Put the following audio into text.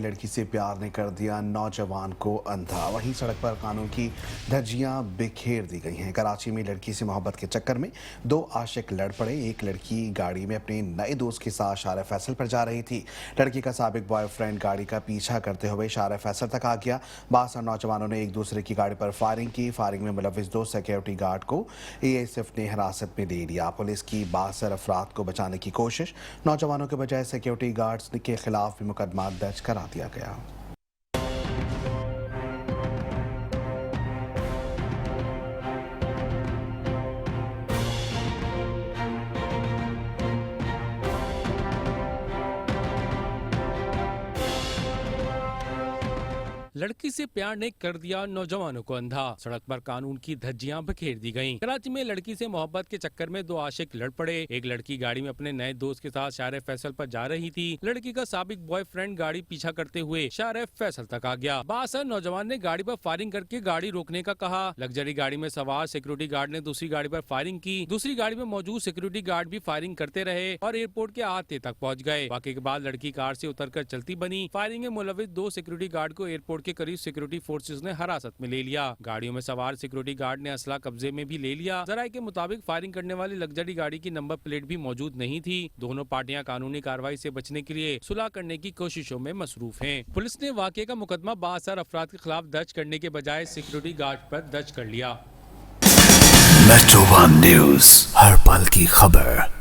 लड़की से प्यार ने कर दिया नौजवान को अंधा। वहीं सड़क पर कानून की धज्जियां बिखेर दी गई हैं। कराची में लड़की से मोहब्बत के चक्कर में दो आशिक लड़ पड़े। एक लड़की गाड़ी में अपने नए दोस्त के साथ शार फैसल पर जा रही थी। लड़की का साबिक बॉयफ्रेंड गाड़ी का पीछा करते हुए शार फैसल तक आ गया। बासर नौजवानों ने एक दूसरे की गाड़ी पर फायरिंग की। फायरिंग में मुलविस दो सिक्योरिटी गार्ड को ASF ने हिरासत में ले लिया। पुलिस की बासर अफराद को बचाने की कोशिश। नौजवानों के बजाय सिक्योरिटी गार्ड्स के खिलाफ भी मुकदमा दर्ज करा दिया गया। लड़की से प्यार ने कर दिया नौजवानों को अंधा। सड़क पर कानून की धज्जियां बिखेर दी गईं। कराची में लड़की से मोहब्बत के चक्कर में दो आशिक लड़ पड़े। एक लड़की गाड़ी में अपने नए दोस्त के साथ शार फैसल पर जा रही थी। लड़की का साबिक बॉयफ्रेंड गाड़ी पीछा करते हुए शार फैसल तक आ गया। बासर नौजवान ने गाड़ी पर फायरिंग करके गाड़ी रोकने का कहा। लग्जरी गाड़ी में सवार सिक्योरिटी गार्ड ने दूसरी गाड़ी पर फायरिंग की। दूसरी गाड़ी में मौजूद सिक्योरिटी गार्ड भी फायरिंग करते रहे और एयरपोर्ट के आते तक पहुँच गए। वाकई के बाद लड़की कार से उतरकर चलती बनी। फायरिंग में मुलविस दो सिक्योरिटी गार्ड को एयरपोर्ट के करीब सिक्योरिटी फोर्सेस ने हिरासत में ले लिया। गाड़ियों में सवार सिक्योरिटी गार्ड ने असला कब्जे में भी ले लिया। जराये के मुताबिक फायरिंग करने वाली लग्जरी गाड़ी की नंबर प्लेट भी मौजूद नहीं थी। दोनों पार्टियां कानूनी कार्रवाई से बचने के लिए सुलह करने की कोशिशों में मसरूफ हैं। पुलिस ने वाकये का मुकदमा बासर अफराद के खिलाफ दर्ज करने के बजाय सिक्योरिटी गार्ड पर दर्ज कर लिया। मेट्रो वन न्यूज़, हर पल की खबर।